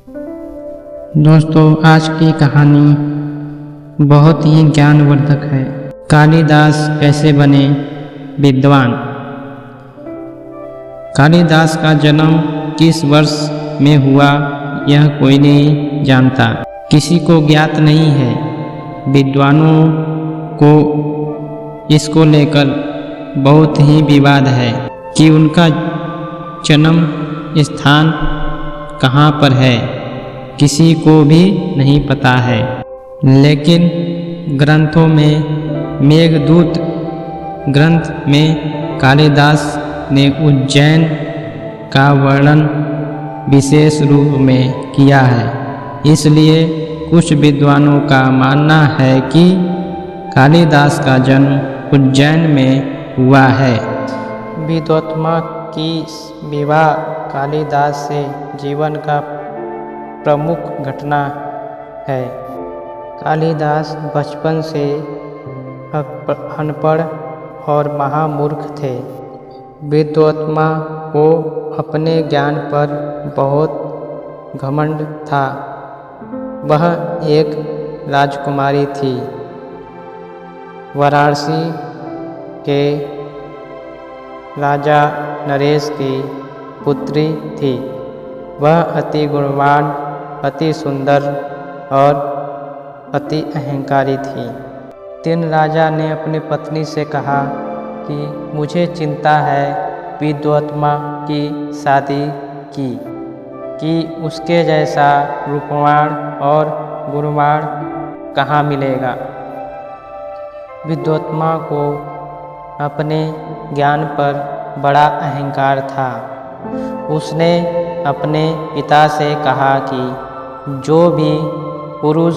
दोस्तों, आज की कहानी बहुत ही ज्ञानवर्धक है। कालिदास कैसे बने विद्वान। कालिदास का जन्म किस वर्ष में हुआ यह कोई नहीं जानता, किसी को ज्ञात नहीं है। विद्वानों को इसको लेकर बहुत ही विवाद है कि उनका जन्म स्थान कहाँ पर है, किसी को भी नहीं पता है। लेकिन ग्रंथों में मेघदूत ग्रंथ में कालिदास ने उज्जैन का वर्णन विशेष रूप में किया है। इसलिए कुछ विद्वानों का मानना है कि कालिदास का जन्म उज्जैन में हुआ है। विद्वत्मा की विवाह कालिदास से जीवन का प्रमुख घटना है। कालिदास बचपन से अनपढ़ और महामूर्ख थे। विद्वत्मा को अपने ज्ञान पर बहुत घमंड था। वह एक राजकुमारी थी, वाराणसी के राजा नरेश की पुत्री थी। वह अति गुणवान, अति सुंदर और अति अहंकारी थी। तीन राजा ने अपनी पत्नी से कहा कि मुझे चिंता है विद्वत्मा की शादी की, कि उसके जैसा रूपवान और गुणवान कहाँ मिलेगा। विद्वत्मा को अपने ज्ञान पर बड़ा अहंकार था। उसने अपने पिता से कहा कि जो भी पुरुष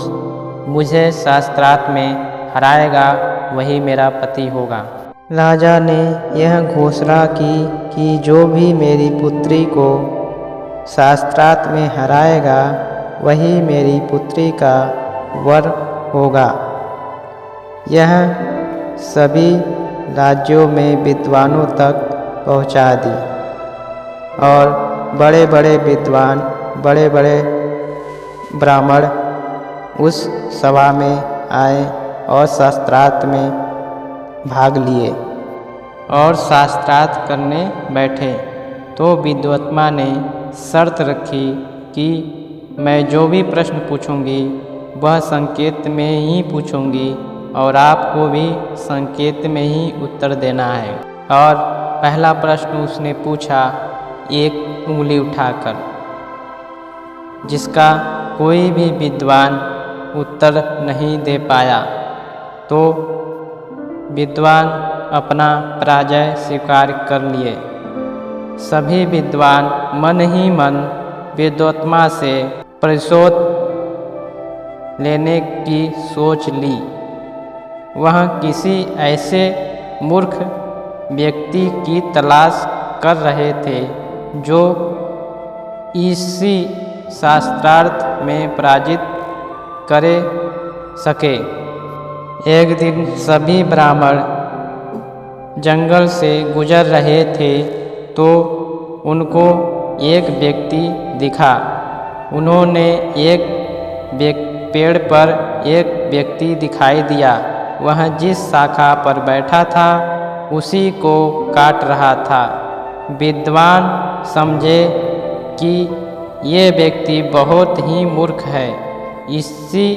मुझे शास्त्रार्थ में हराएगा वही मेरा पति होगा। राजा ने यह घोषणा की कि जो भी मेरी पुत्री को शास्त्रार्थ में हराएगा वही मेरी पुत्री का वर होगा। यह सभी राज्यों में विद्वानों तक पहुंचा दी और बड़े बड़े विद्वान, बड़े बड़े ब्राह्मण उस सभा में आए और शास्त्रार्थ में भाग लिए और शास्त्रार्थ करने बैठे। तो विद्वत्मा ने शर्त रखी कि मैं जो भी प्रश्न पूछूंगी वह संकेत में ही पूछूंगी और आपको भी संकेत में ही उत्तर देना है। और पहला प्रश्न उसने पूछा एक उंगली उठाकर, जिसका कोई भी विद्वान उत्तर नहीं दे पाया। तो विद्वान अपना पराजय स्वीकार कर लिए। सभी विद्वान मन ही मन विद्वत्मा से प्रतिशोध लेने की सोच ली। वह किसी ऐसे मूर्ख व्यक्ति की तलाश कर रहे थे जो इसी शास्त्रार्थ में पराजित करे सके। एक दिन सभी ब्राह्मण जंगल से गुजर रहे थे तो उनको एक व्यक्ति दिखा। उन्होंने पेड़ पर एक व्यक्ति दिखाई दिया। वह जिस शाखा पर बैठा था उसी को काट रहा था। विद्वान समझे कि ये व्यक्ति बहुत ही मूर्ख है। इसी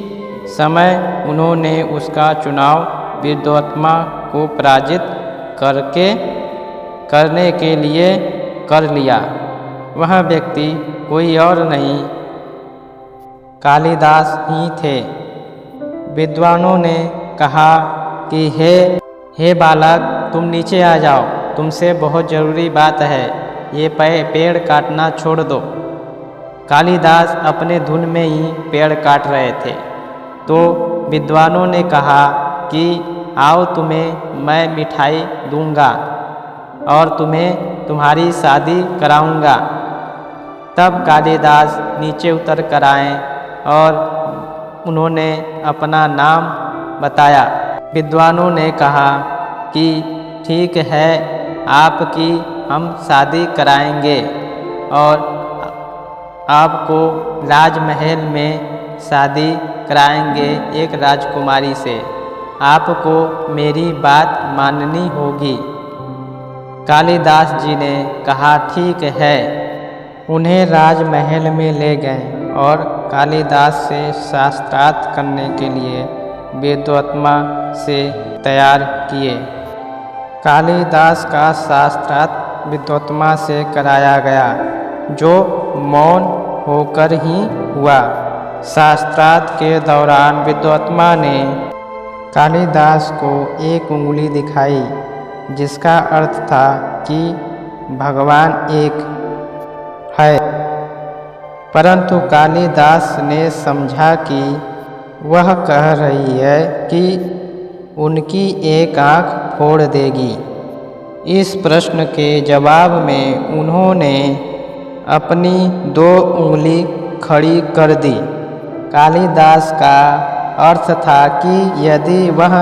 समय उन्होंने उसका चुनाव विद्वत्मा को पराजित करने के लिए कर लिया। वह व्यक्ति कोई और नहीं, कालिदास ही थे। विद्वानों ने कहा कि हे बालक, तुम नीचे आ जाओ, तुमसे बहुत ज़रूरी बात है। ये पेड़ काटना छोड़ दो। कालिदास अपने धुन में ही पेड़ काट रहे थे। तो विद्वानों ने कहा कि आओ, तुम्हें मैं मिठाई दूंगा और तुम्हें तुम्हारी शादी कराऊंगा। तब कालिदास नीचे उतर कर आए और उन्होंने अपना नाम बताया। विद्वानों ने कहा कि ठीक है, आपकी हम शादी कराएंगे और आपको राजमहल में शादी कराएंगे एक राजकुमारी से। आपको मेरी बात माननी होगी। कालिदास जी ने कहा, ठीक है। उन्हें राजमहल में ले गए और कालिदास से शास्त्रार्थ करने के लिए विद्वत्मा से तैयार किए। कालिदास का शास्त्रार्थ विद्वत्मा से कराया गया, जो मौन होकर ही हुआ। शास्त्रार्थ के दौरान विद्वत्मा ने कालिदास को एक उंगली दिखाई, जिसका अर्थ था कि भगवान एक है। परंतु कालिदास ने समझा कि वह कह रही है कि उनकी एक आँख फोड़ देगी। इस प्रश्न के जवाब में उन्होंने अपनी 2 उंगली खड़ी कर दी। कालिदास का अर्थ था कि यदि वह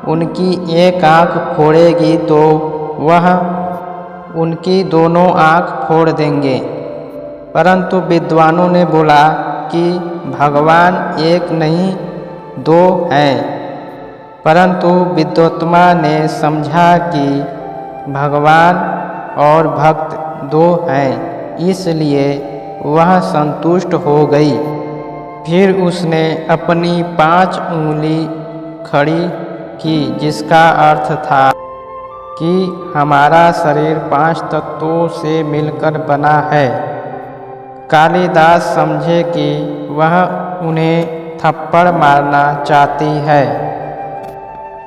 उनकी एक आँख फोड़ेगी तो वह उनकी दोनों आँख फोड़ देंगे। परंतु विद्वानों ने बोला कि भगवान एक नहीं 2 हैं। परंतु विद्वत्मा ने समझा कि भगवान और भक्त 2 हैं, इसलिए वह संतुष्ट हो गई। फिर उसने अपनी 5 उंगली खड़ी की, जिसका अर्थ था कि हमारा शरीर 5 तत्वों से मिलकर बना है। कालिदास समझे कि वह उन्हें थप्पड़ मारना चाहती है,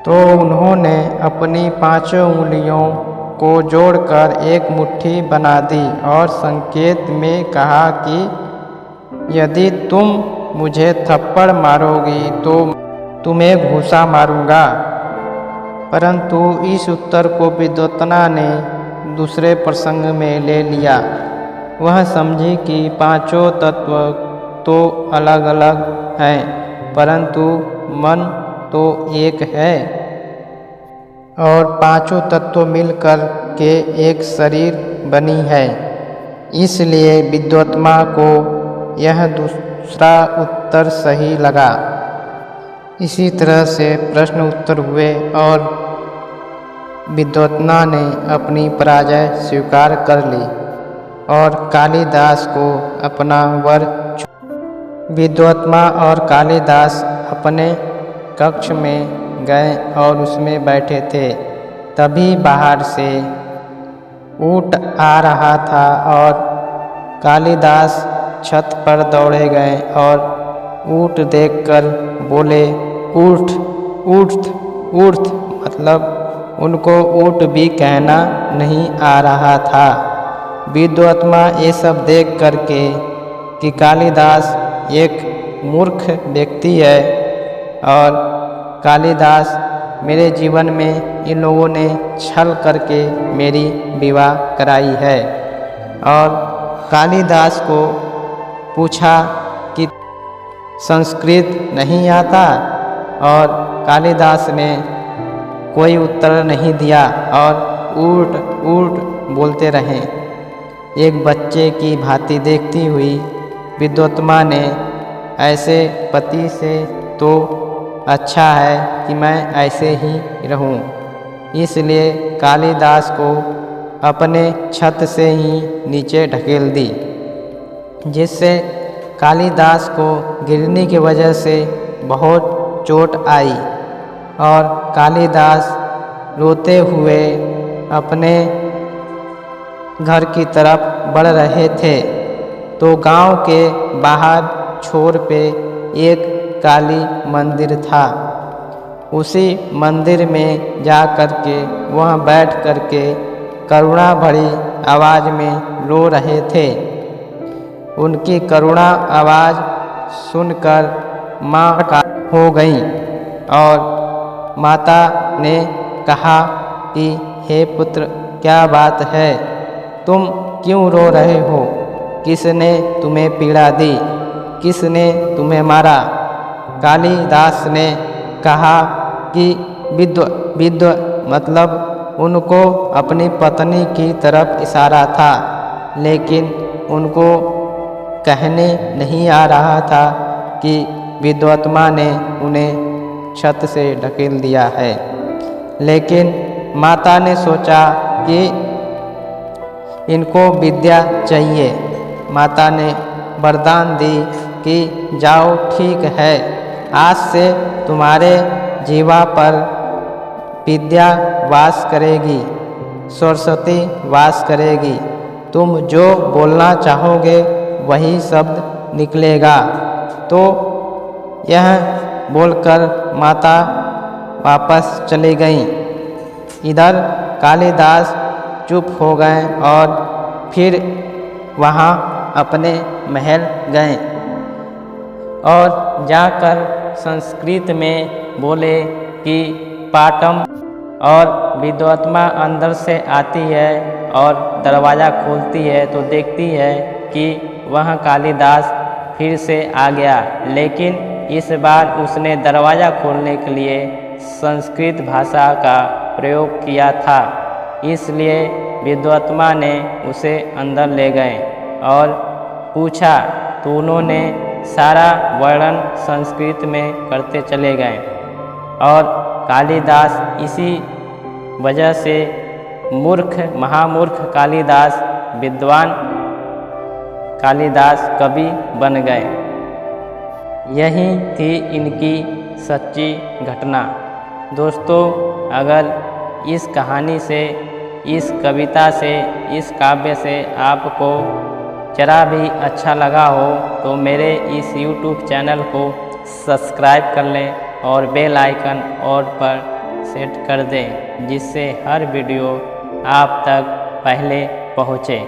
तो उन्होंने अपनी 5 उंगलियों को जोड़कर एक मुट्ठी बना दी और संकेत में कहा कि यदि तुम मुझे थप्पड़ मारोगी तो तुम्हें घूंसा मारूंगा। परंतु इस उत्तर को विद्वत्मा ने दूसरे प्रसंग में ले लिया। वह समझी कि 5 तत्व तो अलग अलग हैं, परंतु मन तो एक है और 5 तत्व मिलकर के एक शरीर बनी है। इसलिए विद्वत्मा को यह दूसरा उत्तर सही लगा। इसी तरह से प्रश्न उत्तर हुए और विद्वत्मा ने अपनी पराजय स्वीकार कर ली और कालिदास को अपना वर। विद्वत्मा और कालिदास अपने कक्ष में गए और उसमें बैठे थे। तभी बाहर से ऊँट आ रहा था और कालिदास छत पर दौड़े गए और ऊँट देखकर बोले, ऊठ ऊठ ऊठ। मतलब उनको ऊँट भी कहना नहीं आ रहा था। विद्वत्मा ये सब देख करके कि कालिदास एक मूर्ख व्यक्ति है और कालिदास मेरे जीवन में इन लोगों ने छल करके मेरी विवाह कराई है। और कालिदास को पूछा कि संस्कृत नहीं आता, और कालिदास ने कोई उत्तर नहीं दिया और ऊट ऊट बोलते रहे। एक बच्चे की भांति देखती हुई विद्वत्मा ने ऐसे पति से तो अच्छा है कि मैं ऐसे ही रहूं, इसलिए कालिदास को अपने छत से ही नीचे ढकेल दी, जिससे कालिदास को गिरने की वजह से बहुत चोट आई और कालिदास रोते हुए अपने घर की तरफ बढ़ रहे थे। तो गांव के बाहर छोर पे एक काली मंदिर था। उसी मंदिर में जा कर के वह बैठ कर के करुणा भरी आवाज़ में रो रहे थे। उनकी करुणा आवाज़ सुनकर माँ का हो गई और माता ने कहा कि हे पुत्र, क्या बात है, तुम क्यों रो रहे हो? किसने तुम्हें पीड़ा दी? किसने तुम्हें मारा? कालिदास ने कहा कि विद्व मतलब उनको अपनी पत्नी की तरफ इशारा था, लेकिन उनको कहने नहीं आ रहा था कि विद्वत्मा ने उन्हें छत से ढकेल दिया है। लेकिन माता ने सोचा कि इनको विद्या चाहिए। माता ने वरदान दी कि जाओ, ठीक है, आज से तुम्हारे जीवा पर विद्या वास करेगी, सरस्वती वास करेगी। तुम जो बोलना चाहोगे वही शब्द निकलेगा। तो यह बोलकर माता वापस चली गईं। इधर कालिदास चुप हो गए और फिर वहाँ अपने महल गए और जाकर संस्कृत में बोले कि पाटम। और विद्वत्मा अंदर से आती है और दरवाज़ा खोलती है तो देखती है कि वह कालिदास फिर से आ गया। लेकिन इस बार उसने दरवाज़ा खोलने के लिए संस्कृत भाषा का प्रयोग किया था। इसलिए विद्वत्मा ने उसे अंदर ले गए और पूछा तो उन्होंने सारा वर्णन संस्कृत में करते चले गए। और कालिदास इसी वजह से महामूर्ख कालिदास विद्वान कालिदास कवि बन गए। यही थी इनकी सच्ची घटना। दोस्तों, अगर इस कहानी से, इस कविता से, इस काव्य से आपको जरा भी अच्छा लगा हो तो मेरे इस YouTube चैनल को सब्सक्राइब कर लें और बेल आइकन ऑल पर सेट कर दें, जिससे हर वीडियो आप तक पहले पहुँचे।